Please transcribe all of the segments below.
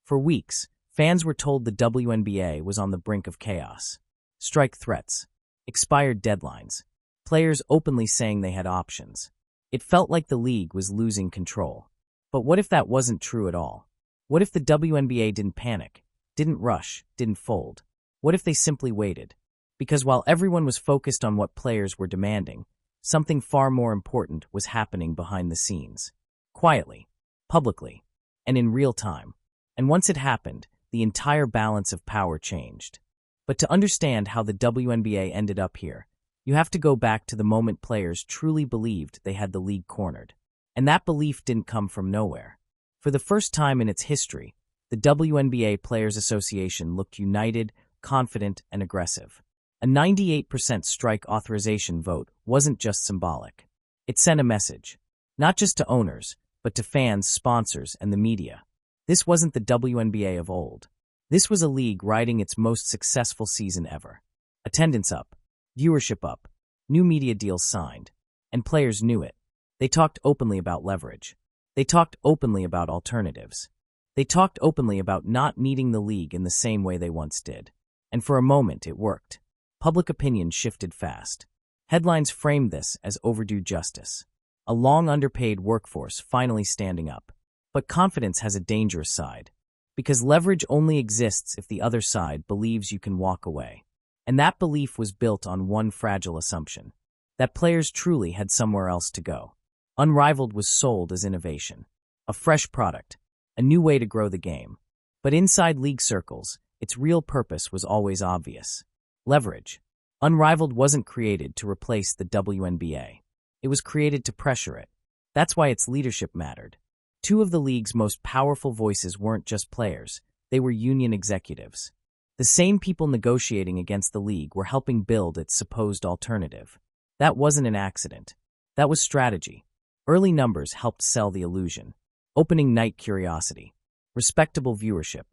For weeks, fans were told the WNBA was on the brink of chaos. Strike threats, expired deadlines, players openly saying they had options. It felt like the league was losing control. But what if that wasn't true at all? What if the WNBA didn't panic, didn't rush, didn't fold? What if they simply waited? Because while everyone was focused on what players were demanding, something far more important was happening behind the scenes. Quietly, publicly, and in real time. And once it happened, the entire balance of power changed. But to understand how the WNBA ended up here, you have to go back to the moment players truly believed they had the league cornered. And that belief didn't come from nowhere. For the first time in its history, the WNBA Players Association looked united, confident, and aggressive. A 98% strike authorization vote wasn't just symbolic. It sent a message, not just to owners, but to fans, sponsors, and the media. This wasn't the WNBA of old. This was a league riding its most successful season ever. Attendance up, viewership up, new media deals signed, and players knew it. They talked openly about leverage. They talked openly about alternatives. They talked openly about not needing the league in the same way they once did. And for a moment, it worked. Public opinion shifted fast. Headlines framed this as overdue justice. A long underpaid workforce finally standing up. But confidence has a dangerous side. Because leverage only exists if the other side believes you can walk away. And that belief was built on one fragile assumption. That players truly had somewhere else to go. Unrivaled was sold as innovation. A fresh product. A new way to grow the game. But inside league circles, its real purpose was always obvious. Leverage. Unrivaled wasn't created to replace the WNBA. It was created to pressure it. That's why its leadership mattered. Two of the league's most powerful voices weren't just players, they were union executives. The same people negotiating against the league were helping build its supposed alternative. That wasn't an accident. That was strategy. Early numbers helped sell the illusion. Opening night curiosity. Respectable viewership.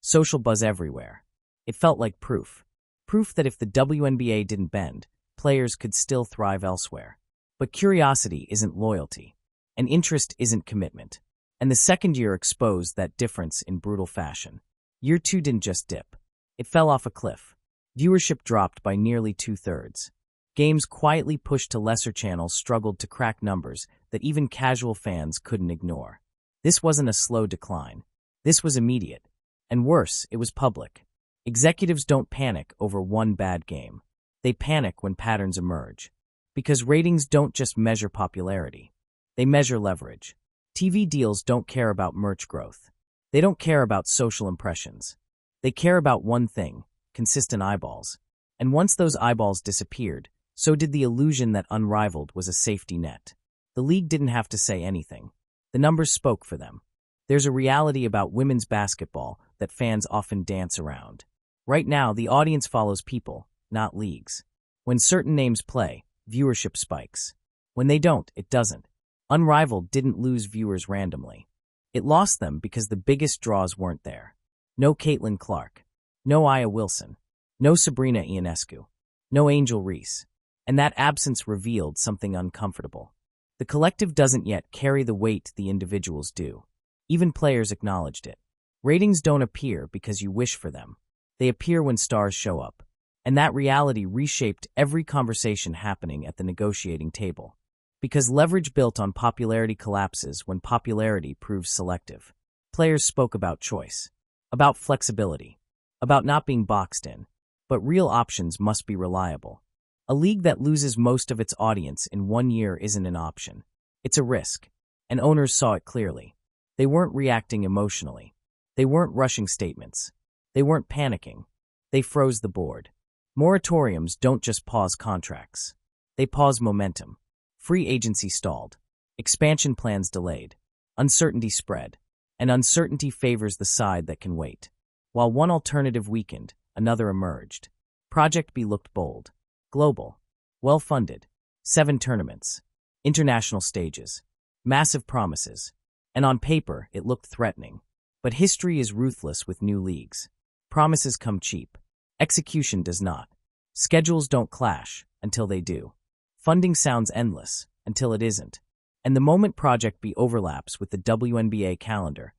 Social buzz everywhere. It felt like proof. Proof that if the WNBA didn't bend, players could still thrive elsewhere. But curiosity isn't loyalty. And interest isn't commitment. And the second year exposed that difference in brutal fashion. Year 2 didn't just dip. It fell off a cliff. Viewership dropped by nearly 2/3. Games quietly pushed to lesser channels struggled to crack numbers that even casual fans couldn't ignore. This wasn't a slow decline. This was immediate. And worse, it was public. Executives don't panic over one bad game. They panic when patterns emerge. Because ratings don't just measure popularity. They measure leverage. TV deals don't care about merch growth. They don't care about social impressions. They care about one thing, consistent eyeballs. And once those eyeballs disappeared, so did the illusion that Unrivaled was a safety net. The league didn't have to say anything. The numbers spoke for them. There's a reality about women's basketball that fans often dance around. Right now, the audience follows people, not leagues. When certain names play, viewership spikes. When they don't, it doesn't. Unrivaled didn't lose viewers randomly. It lost them because the biggest draws weren't there. No Caitlin Clark. No Aya Wilson. No Sabrina Ionescu. No Angel Reese. And that absence revealed something uncomfortable. The collective doesn't yet carry the weight the individuals do. Even players acknowledged it. Ratings don't appear because you wish for them. They appear when stars show up. And that reality reshaped every conversation happening at the negotiating table. Because leverage built on popularity collapses when popularity proves selective. Players spoke about choice, about flexibility, about not being boxed in. But real options must be reliable. A league that loses most of its audience in 1 year isn't an option. It's a risk. And owners saw it clearly. They weren't reacting emotionally. They weren't rushing statements. They weren't panicking. They froze the board. Moratoriums don't just pause contracts. They pause momentum. Free agency stalled. Expansion plans delayed. Uncertainty spread. And uncertainty favors the side that can wait. While one alternative weakened, another emerged. Project B looked bold. Global. Well-funded. 7 tournaments. International stages. Massive promises. And on paper, it looked threatening. But history is ruthless with new leagues. Promises come cheap. Execution does not. Schedules don't clash until they do. Funding sounds endless until it isn't. And the moment Project B overlaps with the WNBA calendar,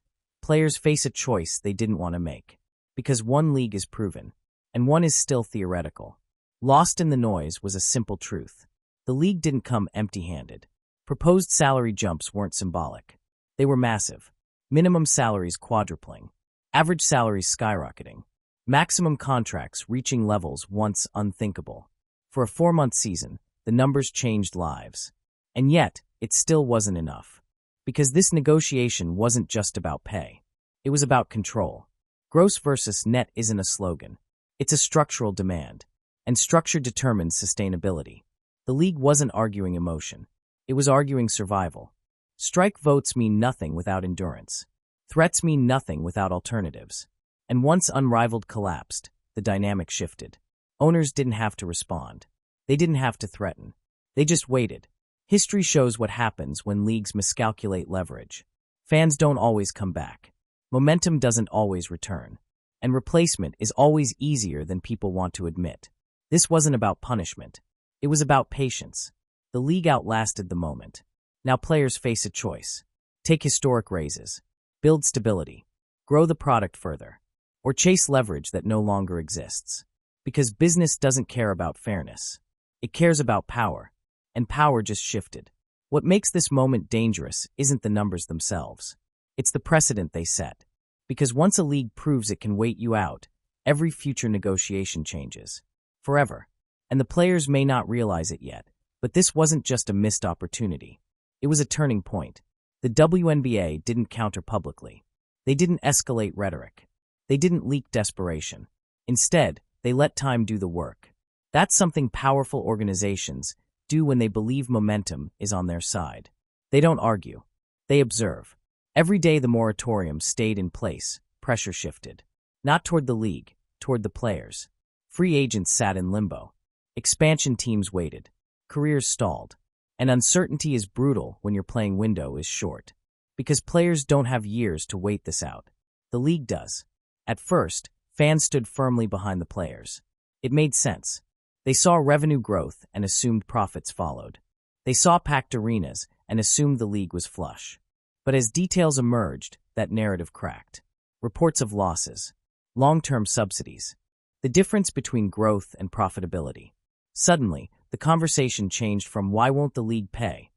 players face a choice they didn't want to make. Because one league is proven, and one is still theoretical. Lost in the noise was a simple truth. The league didn't come empty-handed. Proposed salary jumps weren't symbolic. They were massive. Minimum salaries quadrupling. Average salaries skyrocketing. Maximum contracts reaching levels once unthinkable. For a 4-month season, the numbers changed lives. And yet, it still wasn't enough. Because this negotiation wasn't just about pay. It was about control. Gross versus net isn't a slogan. It's a structural demand. And structure determines sustainability. The league wasn't arguing emotion. It was arguing survival. Strike votes mean nothing without endurance. Threats mean nothing without alternatives. And once Unrivaled collapsed, the dynamic shifted. Owners didn't have to respond. They didn't have to threaten. They just waited. History shows what happens when leagues miscalculate leverage. Fans don't always come back. Momentum doesn't always return. And replacement is always easier than people want to admit. This wasn't about punishment. It was about patience. The league outlasted the moment. Now players face a choice. Take historic raises. Build stability. Grow the product further. Or chase leverage that no longer exists. Because business doesn't care about fairness. It cares about power. And power just shifted. What makes this moment dangerous isn't the numbers themselves. It's the precedent they set. Because once a league proves it can wait you out, every future negotiation changes. Forever. And the players may not realize it yet, but this wasn't just a missed opportunity. It was a turning point. The WNBA didn't counter publicly. They didn't escalate rhetoric. They didn't leak desperation. Instead, they let time do the work. That's something powerful organizations do when they believe momentum is on their side. They don't argue. They observe. Every day the moratorium stayed in place, pressure shifted. Not toward the league, toward the players. Free agents sat in limbo. Expansion teams waited. Careers stalled. And uncertainty is brutal when your playing window is short. Because players don't have years to wait this out. The league does. At first, fans stood firmly behind the players. It made sense. They saw revenue growth and assumed profits followed. They saw packed arenas and assumed the league was flush. But as details emerged, that narrative cracked. Reports of losses. Long-term subsidies. The difference between growth and profitability. Suddenly, the conversation changed from why won't the league pay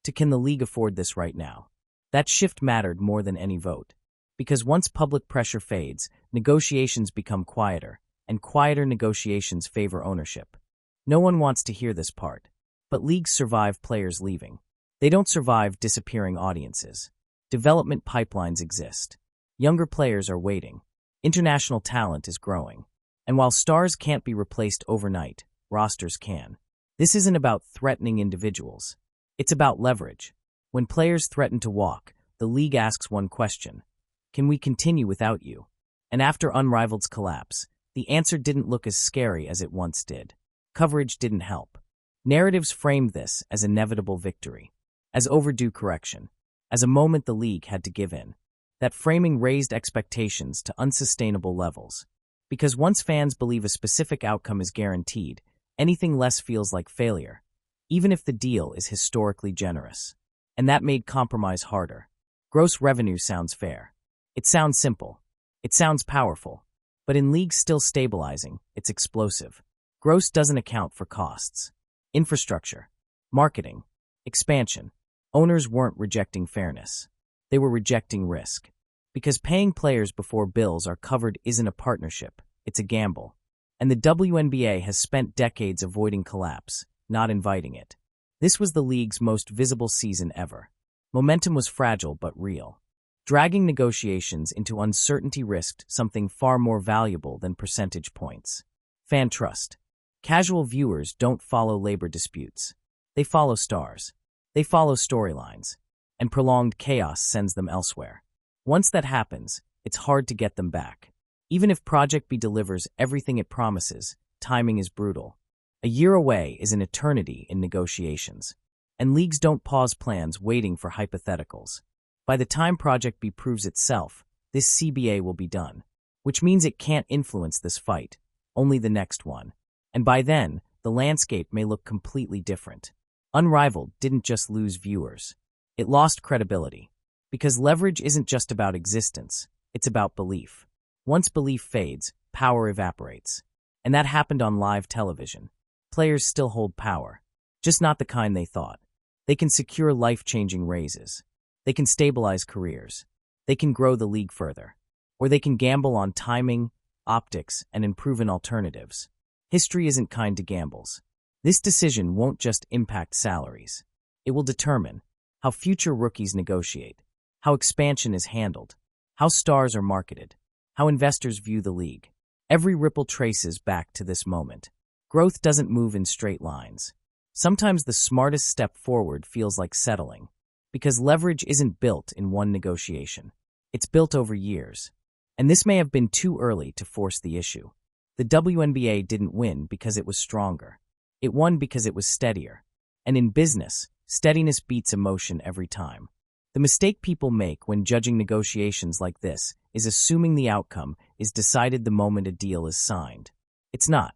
to can the league afford this right now? That shift mattered more than any vote. Because once public pressure fades, negotiations become quieter, and quieter negotiations favor ownership. No one wants to hear this part. But leagues survive players leaving. They don't survive disappearing audiences. Development pipelines exist. Younger players are waiting. International talent is growing. And while stars can't be replaced overnight, rosters can. This isn't about threatening individuals. It's about leverage. When players threaten to walk, the league asks one question. Can we continue without you? And after Unrivaled's collapse, the answer didn't look as scary as it once did. Coverage didn't help. Narratives framed this as inevitable victory, as overdue correction, as a moment the league had to give in. That framing raised expectations to unsustainable levels. Because once fans believe a specific outcome is guaranteed, anything less feels like failure, even if the deal is historically generous. And that made compromise harder. Gross revenue sounds fair. It sounds simple. It sounds powerful. But in leagues still stabilizing, it's explosive. Gross doesn't account for costs. Infrastructure, marketing, expansion. Owners weren't rejecting fairness. They were rejecting risk. Because paying players before bills are covered isn't a partnership, it's a gamble. And the WNBA has spent decades avoiding collapse, not inviting it. This was the league's most visible season ever. Momentum was fragile but real. Dragging negotiations into uncertainty risked something far more valuable than percentage points. Fan trust. Casual viewers don't follow labor disputes. They follow stars. They follow storylines. And prolonged chaos sends them elsewhere. Once that happens, it's hard to get them back. Even if Project B delivers everything it promises, timing is brutal. A year away is an eternity in negotiations. And leagues don't pause plans waiting for hypotheticals. By the time Project B proves itself, this CBA will be done. Which means it can't influence this fight, only the next one. And by then, the landscape may look completely different. Unrivaled didn't just lose viewers. It lost credibility. Because leverage isn't just about existence, it's about belief. Once belief fades, power evaporates. And that happened on live television. Players still hold power, just not the kind they thought. They can secure life-changing raises. They can stabilize careers. They can grow the league further. Or they can gamble on timing, optics, and unproven alternatives. History isn't kind to gambles. This decision won't just impact salaries. It will determine how future rookies negotiate, how expansion is handled, how stars are marketed, how investors view the league. Every ripple traces back to this moment. Growth doesn't move in straight lines. Sometimes the smartest step forward feels like settling, because leverage isn't built in one negotiation. It's built over years. And this may have been too early to force the issue. The WNBA didn't win because it was stronger. It won because it was steadier. And in business, steadiness beats emotion every time. The mistake people make when judging negotiations like this is assuming the outcome is decided the moment a deal is signed. It's not.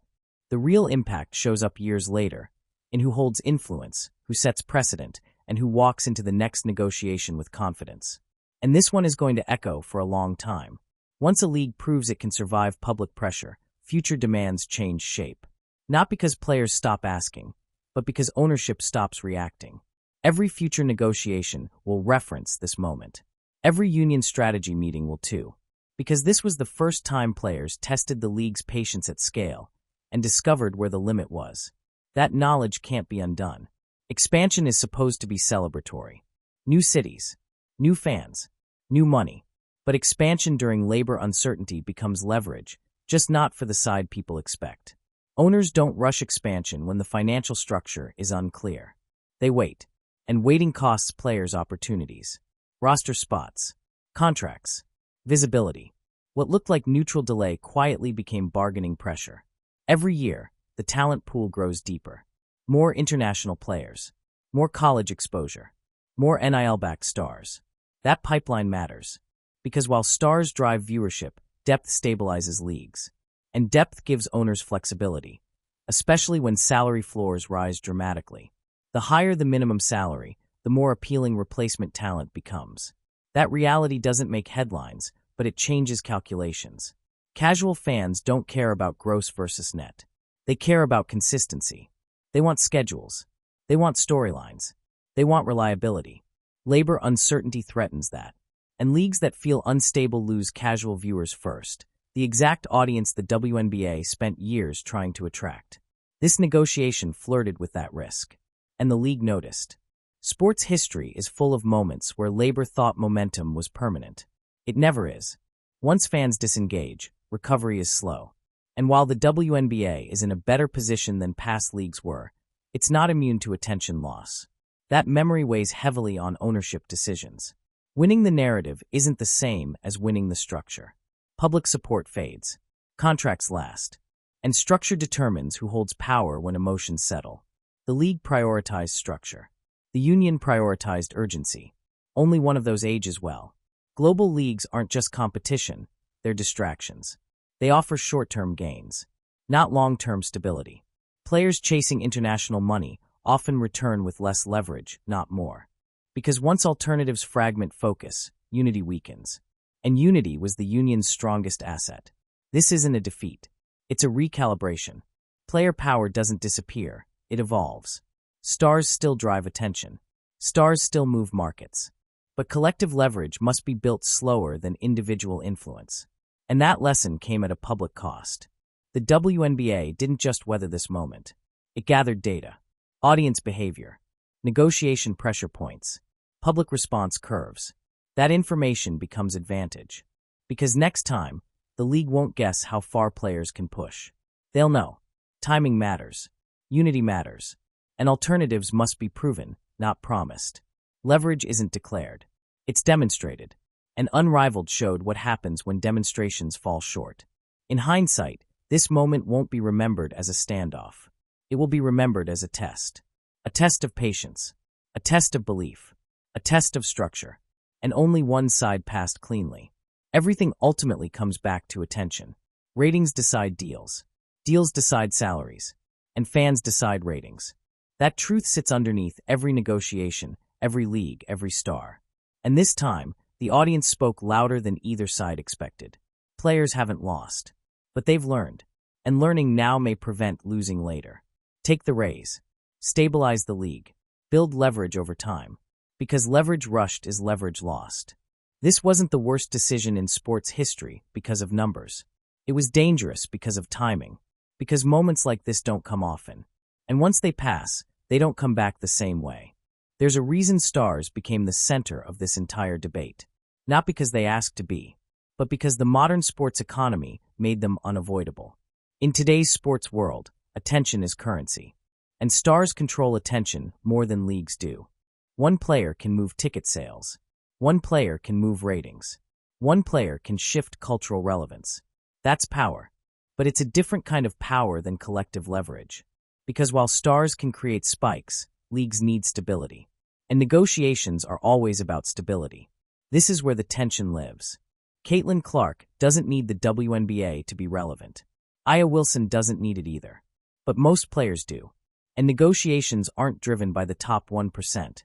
The real impact shows up years later, in who holds influence, who sets precedent, and who walks into the next negotiation with confidence. And this one is going to echo for a long time. Once a league proves it can survive public pressure, future demands change shape. Not because players stop asking, but because ownership stops reacting. Every future negotiation will reference this moment. Every union strategy meeting will too. Because this was the first time players tested the league's patience at scale and discovered where the limit was. That knowledge can't be undone. Expansion is supposed to be celebratory. New cities, new fans, new money. But expansion during labor uncertainty becomes leverage, just not for the side people expect. Owners don't rush expansion when the financial structure is unclear. They wait. And waiting costs players opportunities. Roster spots, contracts, visibility. What looked like neutral delay quietly became bargaining pressure. Every year, the talent pool grows deeper. More international players, more college exposure, more NIL-backed stars. That pipeline matters. Because while stars drive viewership, depth stabilizes leagues. And depth gives owners flexibility, especially when salary floors rise dramatically. The higher the minimum salary, the more appealing replacement talent becomes. That reality doesn't make headlines, but it changes calculations. Casual fans don't care about gross versus net. They care about consistency. They want schedules. They want storylines. They want reliability. Labor uncertainty threatens that. And leagues that feel unstable lose casual viewers first, the exact audience the WNBA spent years trying to attract. This negotiation flirted with that risk. And the league noticed. Sports history is full of moments where labor thought momentum was permanent. It never is. Once fans disengage, recovery is slow. And while the WNBA is in a better position than past leagues were, it's not immune to attention loss. That memory weighs heavily on ownership decisions. Winning the narrative isn't the same as winning the structure. Public support fades. Contracts last. And structure determines who holds power when emotions settle. The league prioritized structure. The union prioritized urgency. Only one of those ages well. Global leagues aren't just competition, they're distractions. They offer short-term gains, not long-term stability. Players chasing international money often return with less leverage, not more. Because once alternatives fragment focus, unity weakens. And unity was the union's strongest asset. This isn't a defeat. It's a recalibration. Player power doesn't disappear, it evolves. Stars still drive attention. Stars still move markets. But collective leverage must be built slower than individual influence. And that lesson came at a public cost. The WNBA didn't just weather this moment. It gathered data, audience behavior, negotiation pressure points, public response curves. That information becomes advantage. Because next time, the league won't guess how far players can push. They'll know. Timing matters. Unity matters. And alternatives must be proven, not promised. Leverage isn't declared. It's demonstrated. And Unrivaled showed what happens when demonstrations fall short. In hindsight, this moment won't be remembered as a standoff. It will be remembered as a test. A test of patience. A test of belief. A test of structure. And only one side passed cleanly. Everything ultimately comes back to attention. Ratings decide deals. Deals decide salaries. And fans decide ratings. That truth sits underneath every negotiation, every league, every star. And this time, the audience spoke louder than either side expected. Players haven't lost, but they've learned. And learning now may prevent losing later. Take the raise. Stabilize the league. Build leverage over time. Because leverage rushed is leverage lost. This wasn't the worst decision in sports history because of numbers. It was dangerous because of timing. Because moments like this don't come often. And once they pass, they don't come back the same way. There's a reason stars became the center of this entire debate. Not because they asked to be, but because the modern sports economy made them unavoidable. In today's sports world, attention is currency. And stars control attention more than leagues do. One player can move ticket sales. One player can move ratings. One player can shift cultural relevance. That's power. But it's a different kind of power than collective leverage. Because while stars can create spikes, leagues need stability. And negotiations are always about stability. This is where the tension lives. Caitlin Clark doesn't need the WNBA to be relevant. Aya Wilson doesn't need it either. But most players do. And negotiations aren't driven by the top 1%.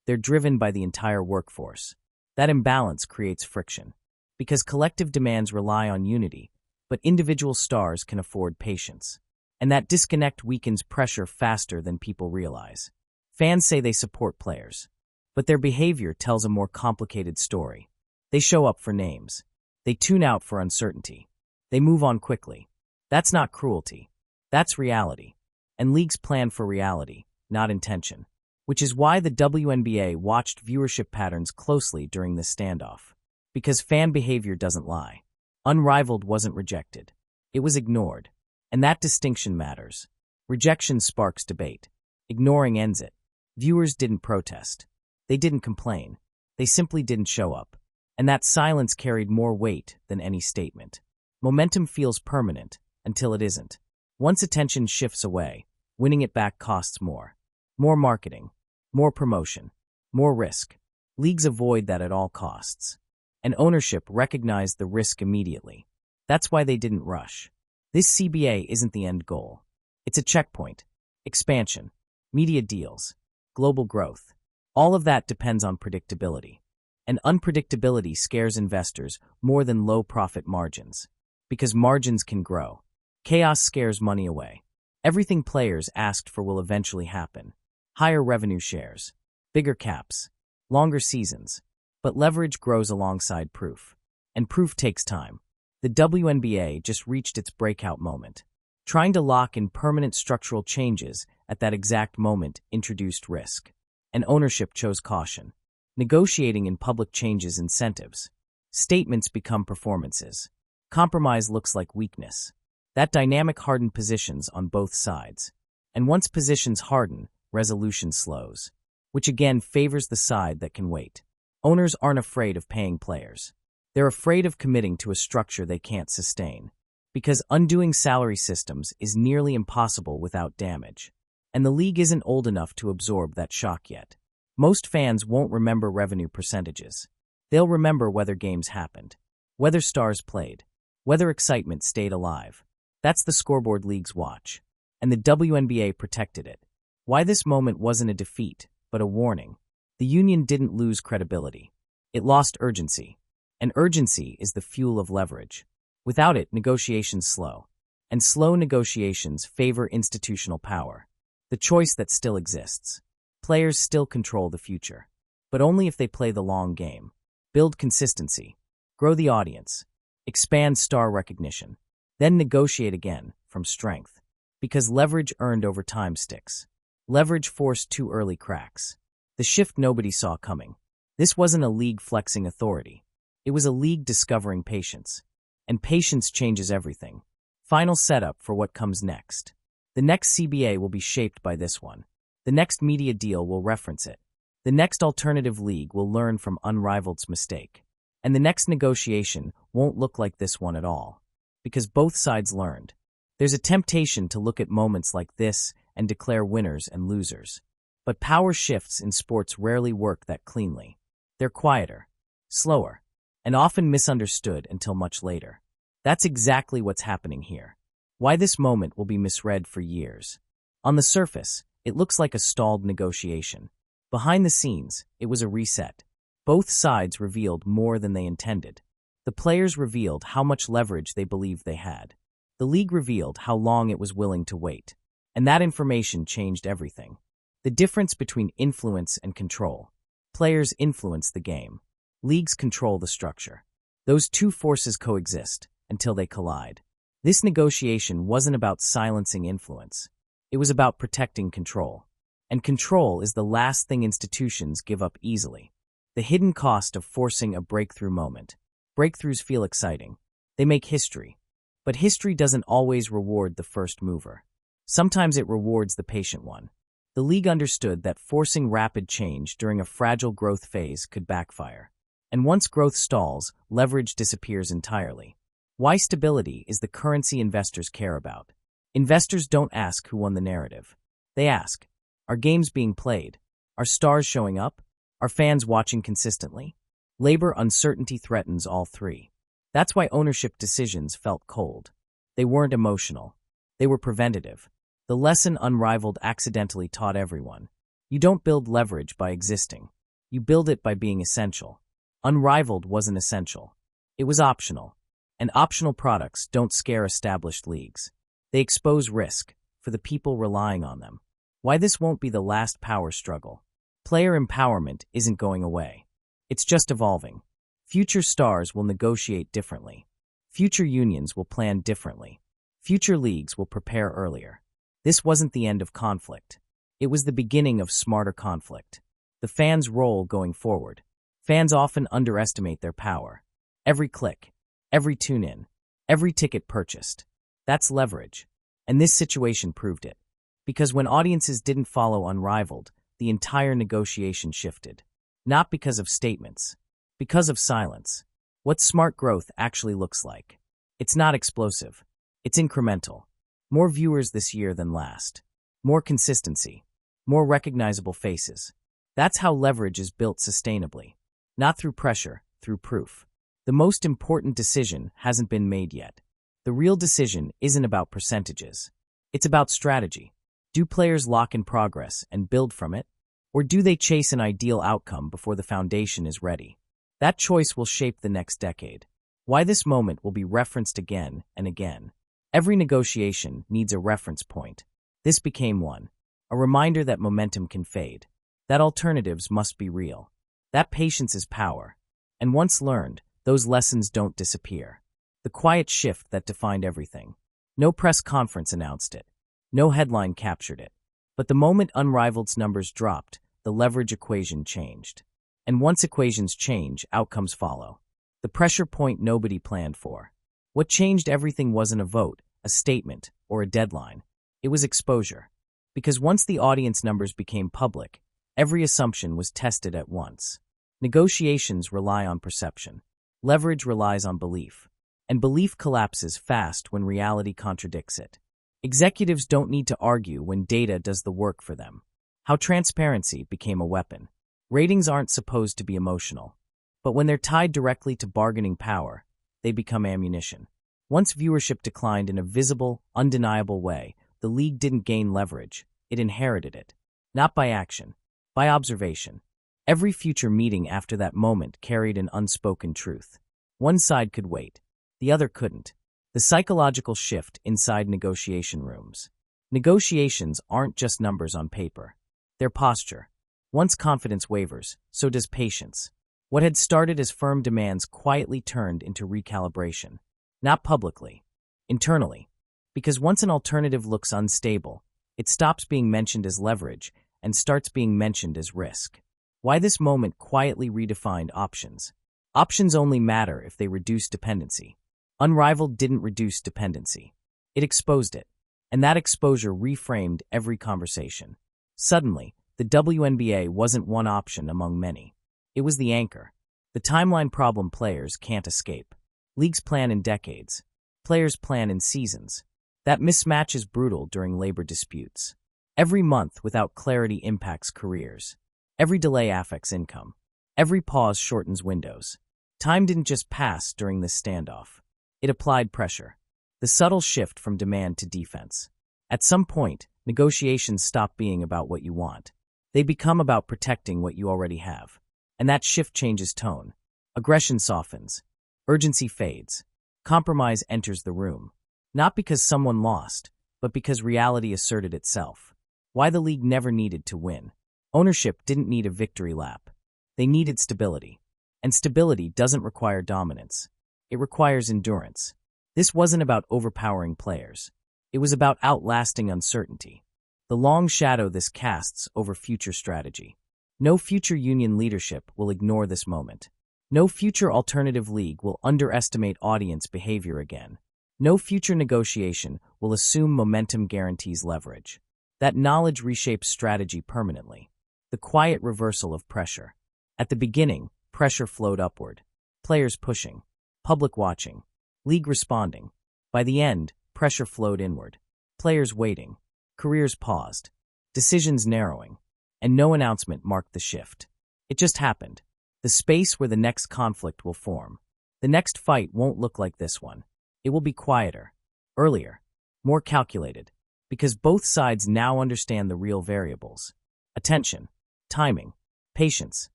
They're driven by the entire workforce. That imbalance creates friction. Because collective demands rely on unity, but individual stars can afford patience. And that disconnect weakens pressure faster than people realize. Fans say they support players, but their behavior tells a more complicated story. They show up for names. They tune out for uncertainty. They move on quickly. That's not cruelty. That's reality. And leagues plan for reality, not intention. Which is why the WNBA watched viewership patterns closely during this standoff. Because fan behavior doesn't lie. Unrivaled wasn't rejected. It was ignored. And that distinction matters. Rejection sparks debate. Ignoring ends it. Viewers didn't protest. They didn't complain. They simply didn't show up. And that silence carried more weight than any statement. Momentum feels permanent until it isn't. Once attention shifts away, winning it back costs more. More marketing, more promotion, more risk. Leagues avoid that at all costs. And ownership recognized the risk immediately. That's why they didn't rush. This CBA isn't the end goal. It's a checkpoint. Expansion, media deals, global growth. All of that depends on predictability. And unpredictability scares investors more than low profit margins. Because margins can grow. Chaos scares money away. Everything players asked for will eventually happen. Higher revenue shares, bigger caps, longer seasons. But leverage grows alongside proof. And proof takes time. The WNBA just reached its breakout moment. Trying to lock in permanent structural changes at that exact moment introduced risk. And ownership chose caution. Negotiating in public changes incentives. Statements become performances. Compromise looks like weakness. That dynamic hardened positions on both sides. And once positions harden, resolution slows. Which again favors the side that can wait. Owners aren't afraid of paying players. They're afraid of committing to a structure they can't sustain. Because undoing salary systems is nearly impossible without damage. And the league isn't old enough to absorb that shock yet. Most fans won't remember revenue percentages. They'll remember whether games happened, whether stars played, whether excitement stayed alive. That's the scoreboard leagues watch. And the WNBA protected it. Why this moment wasn't a defeat, but a warning. The union didn't lose credibility. It lost urgency. And urgency is the fuel of leverage. Without it, negotiations slow. And slow negotiations favor institutional power. The choice that still exists. Players still control the future. But only if they play the long game. Build consistency. Grow the audience. Expand star recognition. Then negotiate again, from strength. Because leverage earned over time sticks. Leverage forced too early cracks. The shift nobody saw coming. This wasn't a league flexing authority. It was a league discovering patience. And patience changes everything. Final setup for what comes next. The next CBA will be shaped by this one. The next media deal will reference it. The next alternative league will learn from Unrivaled's mistake. And the next negotiation won't look like this one at all. Because both sides learned. There's a temptation to look at moments like this and declare winners and losers. But power shifts in sports rarely work that cleanly. They're quieter, slower, and often misunderstood until much later. That's exactly what's happening here. Why this moment will be misread for years. On the surface, it looks like a stalled negotiation. Behind the scenes, it was a reset. Both sides revealed more than they intended. The players revealed how much leverage they believed they had. The league revealed how long it was willing to wait. And that information changed everything. The difference between influence and control. Players influence the game. Leagues control the structure. Those two forces coexist until they collide. This negotiation wasn't about silencing influence. It was about protecting control. And control is the last thing institutions give up easily. The hidden cost of forcing a breakthrough moment. Breakthroughs feel exciting. They make history. But history doesn't always reward the first mover. Sometimes it rewards the patient one. The league understood that forcing rapid change during a fragile growth phase could backfire. And once growth stalls, leverage disappears entirely. Why stability is the currency investors care about. Investors don't ask who won the narrative. They ask, are games being played? Are stars showing up? Are fans watching consistently? Labor uncertainty threatens all three. That's why ownership decisions felt cold. They weren't emotional. They were preventative. The lesson Unrivaled accidentally taught everyone. You don't build leverage by existing. You build it by being essential. Unrivaled wasn't essential. It was optional. And optional products don't scare established leagues. They expose risk for the people relying on them. Why this won't be the last power struggle. Player empowerment isn't going away. It's just evolving. Future stars will negotiate differently. Future unions will plan differently. Future leagues will prepare earlier. This wasn't the end of conflict. It was the beginning of smarter conflict. The fans' role going forward. Fans often underestimate their power. Every click, every tune-in, every ticket purchased. That's leverage. And this situation proved it. Because when audiences didn't follow Unrivaled, the entire negotiation shifted. Not because of statements. Because of silence. What smart growth actually looks like. It's not explosive. It's incremental. More viewers this year than last. More consistency. More recognizable faces. That's how leverage is built sustainably. Not through pressure, through proof. The most important decision hasn't been made yet. The real decision isn't about percentages. It's about strategy. Do players lock in progress and build from it? Or do they chase an ideal outcome before the foundation is ready? That choice will shape the next decade. Why this moment will be referenced again and again. Every negotiation needs a reference point. This became one. A reminder that momentum can fade. That alternatives must be real. That patience is power. And once learned, those lessons don't disappear. The quiet shift that defined everything. No press conference announced it. No headline captured it. But the moment Unrivaled's numbers dropped, the leverage equation changed. And once equations change, outcomes follow. The pressure point nobody planned for. What changed everything wasn't a vote, a statement, or a deadline. It was exposure. Because once the audience numbers became public, every assumption was tested at once. Negotiations rely on perception. Leverage relies on belief. And belief collapses fast when reality contradicts it. Executives don't need to argue when data does the work for them. How transparency became a weapon. Ratings aren't supposed to be emotional. But when they're tied directly to bargaining power, they become ammunition. Once viewership declined in a visible, undeniable way, the league didn't gain leverage. It inherited it. Not by action, by observation. Every future meeting after that moment carried an unspoken truth. One side could wait. The other couldn't. The psychological shift inside negotiation rooms. Negotiations aren't just numbers on paper. They're posture. Once confidence wavers, so does patience. What had started as firm demands quietly turned into recalibration. Not publicly. Internally. Because once an alternative looks unstable, it stops being mentioned as leverage and starts being mentioned as risk. Why this moment quietly redefined options. Options only matter if they reduce dependency. Unrivaled didn't reduce dependency. It exposed it. And that exposure reframed every conversation. Suddenly, the WNBA wasn't one option among many. It was the anchor. The timeline problem players can't escape. Leagues plan in decades. Players plan in seasons. That mismatch is brutal during labor disputes. Every month without clarity impacts careers. Every delay affects income. Every pause shortens windows. Time didn't just pass during this standoff. It applied pressure. The subtle shift from demand to defense. At some point, negotiations stop being about what you want. They become about protecting what you already have. And that shift changes tone. Aggression softens. Urgency fades. Compromise enters the room. Not because someone lost, but because reality asserted itself. Why the league never needed to win. Ownership didn't need a victory lap. They needed stability. And stability doesn't require dominance. It requires endurance. This wasn't about overpowering players. It was about outlasting uncertainty. The long shadow this casts over future strategy. No future union leadership will ignore this moment. No future alternative league will underestimate audience behavior again. No future negotiation will assume momentum guarantees leverage. That knowledge reshapes strategy permanently. The quiet reversal of pressure. At the beginning, pressure flowed upward. Players pushing. Public watching. League responding. By the end, pressure flowed inward. Players waiting. Careers paused. Decisions narrowing. And no announcement marked the shift. It just happened. The space where the next conflict will form. The next fight won't look like this one. It will be quieter, earlier, more calculated, because both sides now understand the real variables. Attention, timing, patience,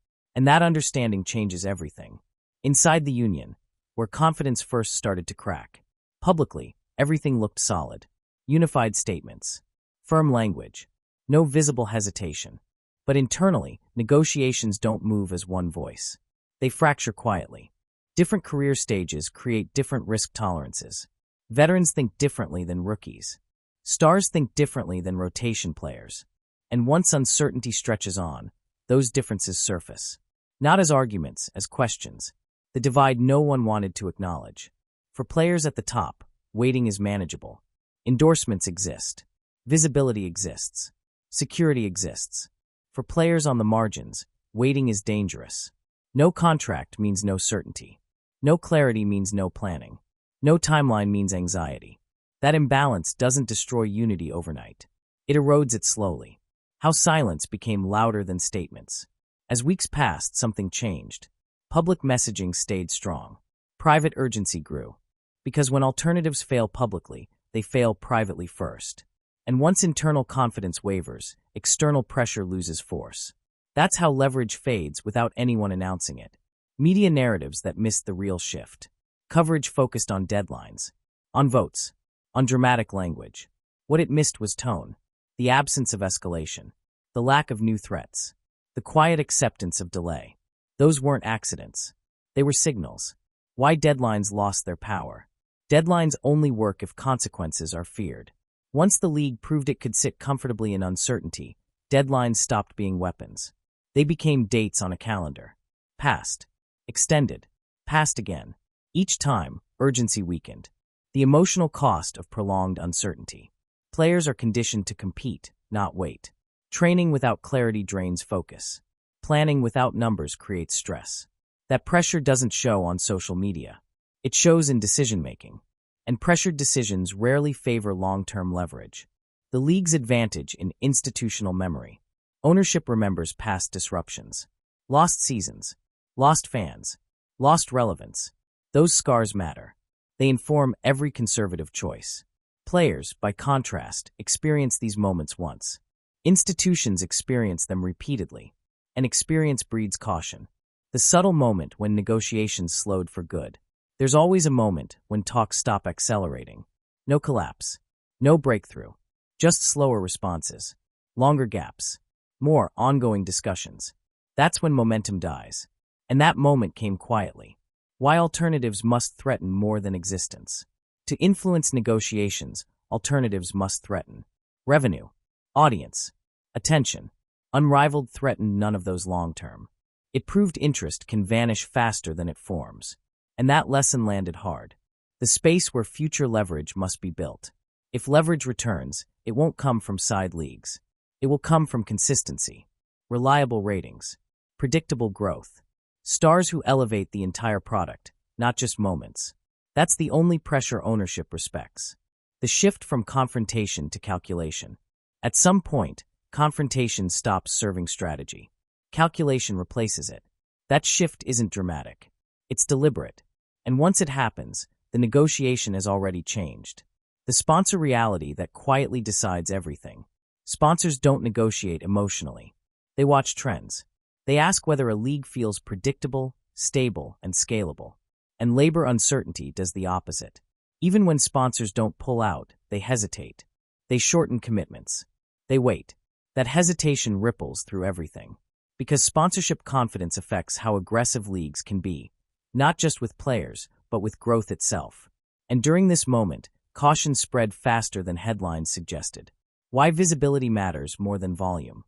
and that understanding changes everything. Inside the union, where confidence first started to crack. Publicly, everything looked solid. Unified statements. Firm language. No visible hesitation. But internally, negotiations don't move as one voice. They fracture quietly. Different career stages create different risk tolerances. Veterans think differently than rookies. Stars think differently than rotation players. And once uncertainty stretches on, those differences surface. Not as arguments, as questions. The divide no one wanted to acknowledge. For players at the top, waiting is manageable. Endorsements exist. Visibility exists. Security exists. For players on the margins, waiting is dangerous. No contract means no certainty. No clarity means no planning. No timeline means anxiety. That imbalance doesn't destroy unity overnight. It erodes it slowly. How silence became louder than statements. As weeks passed, something changed. Public messaging stayed strong. Private urgency grew. Because when alternatives fail publicly, they fail privately first. And once internal confidence wavers, external pressure loses force. That's how leverage fades without anyone announcing it. Media narratives that missed the real shift. Coverage focused on deadlines, on votes, on dramatic language. What it missed was tone, the absence of escalation, the lack of new threats, the quiet acceptance of delay. Those weren't accidents. They were signals. Why deadlines lost their power. Deadlines only work if consequences are feared. Once the league proved it could sit comfortably in uncertainty, deadlines stopped being weapons. They became dates on a calendar. Passed. Extended. Passed again. Each time, urgency weakened. The emotional cost of prolonged uncertainty. Players are conditioned to compete, not wait. Training without clarity drains focus. Planning without numbers creates stress. That pressure doesn't show on social media. It shows in decision-making. And pressured decisions rarely favor long-term leverage. The league's advantage in institutional memory. Ownership remembers past disruptions. Lost seasons. Lost fans. Lost relevance. Those scars matter. They inform every conservative choice. Players, by contrast, experience these moments once. Institutions experience them repeatedly. And experience breeds caution. The subtle moment when negotiations slowed for good. There's always a moment when talks stop accelerating. No collapse. No breakthrough. Just slower responses. Longer gaps. More ongoing discussions. That's when momentum dies. And that moment came quietly. Why alternatives must threaten more than existence. To influence negotiations, alternatives must threaten. Revenue. Audience. Attention. Unrivaled threatened none of those long-term. It proved interest can vanish faster than it forms. And that lesson landed hard. The space where future leverage must be built. If leverage returns, it won't come from side leagues. It will come from consistency, reliable ratings, predictable growth, stars who elevate the entire product, not just moments. That's the only pressure ownership respects. The shift from confrontation to calculation. At some point, confrontation stops serving strategy. Calculation replaces it. That shift isn't dramatic. It's deliberate. And once it happens, the negotiation has already changed. The sponsor reality that quietly decides everything. Sponsors don't negotiate emotionally. They watch trends. They ask whether a league feels predictable, stable, and scalable. And labor uncertainty does the opposite. Even when sponsors don't pull out, they hesitate. They shorten commitments. They wait. That hesitation ripples through everything. Because sponsorship confidence affects how aggressive leagues can be, not just with players, but with growth itself. And during this moment, caution spread faster than headlines suggested. Why visibility matters more than volume.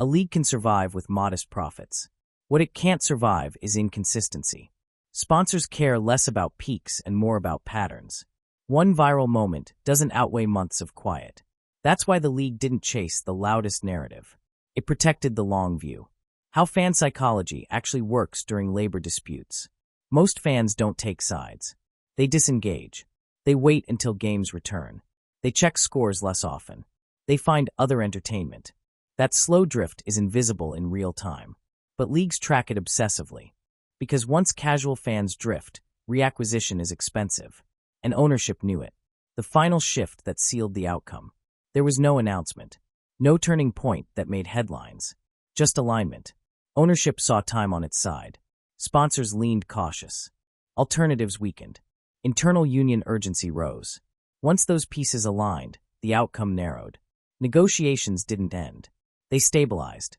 A league can survive with modest profits. What it can't survive is inconsistency. Sponsors care less about peaks and more about patterns. One viral moment doesn't outweigh months of quiet. That's why the league didn't chase the loudest narrative. It protected the long view. How fan psychology actually works during labor disputes. Most fans don't take sides. They disengage. They wait until games return. They check scores less often. They find other entertainment. That slow drift is invisible in real time. But leagues track it obsessively. Because once casual fans drift, reacquisition is expensive. And ownership knew it. The final shift that sealed the outcome. There was no announcement. No turning point that made headlines. Just alignment. Ownership saw time on its side. Sponsors leaned cautious. Alternatives weakened. Internal union urgency rose. Once those pieces aligned, the outcome narrowed. Negotiations didn't end. They stabilized.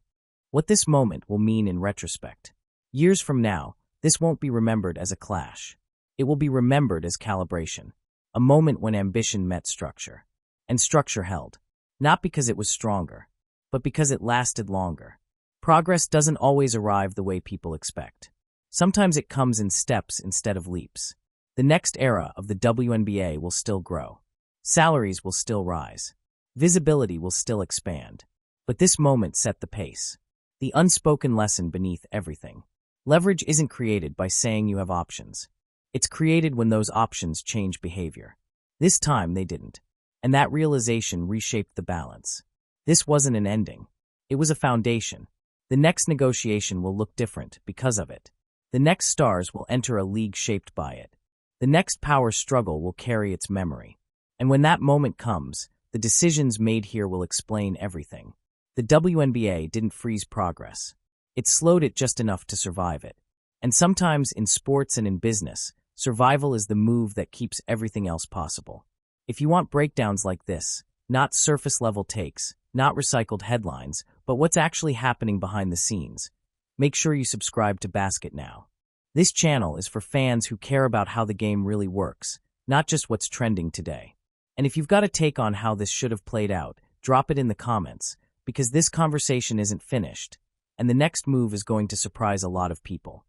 What this moment will mean in retrospect. Years from now, this won't be remembered as a clash. It will be remembered as calibration. A moment when ambition met structure. And structure held. Not because it was stronger, but because it lasted longer. Progress doesn't always arrive the way people expect. Sometimes it comes in steps instead of leaps. The next era of the WNBA will still grow. Salaries will still rise. Visibility will still expand. But this moment set the pace. The unspoken lesson beneath everything. Leverage isn't created by saying you have options. It's created when those options change behavior. This time they didn't. And that realization reshaped the balance. This wasn't an ending. It was a foundation. The next negotiation will look different because of it. The next stars will enter a league shaped by it. The next power struggle will carry its memory. And when that moment comes, the decisions made here will explain everything. The WNBA didn't freeze progress. It slowed it just enough to survive it. And sometimes in sports and in business, survival is the move that keeps everything else possible. If you want breakdowns like this, not surface-level takes, not recycled headlines, but what's actually happening behind the scenes, make sure you subscribe to Basket now. This channel is for fans who care about how the game really works, not just what's trending today. And if you've got a take on how this should have played out, drop it in the comments, because this conversation isn't finished, and the next move is going to surprise a lot of people.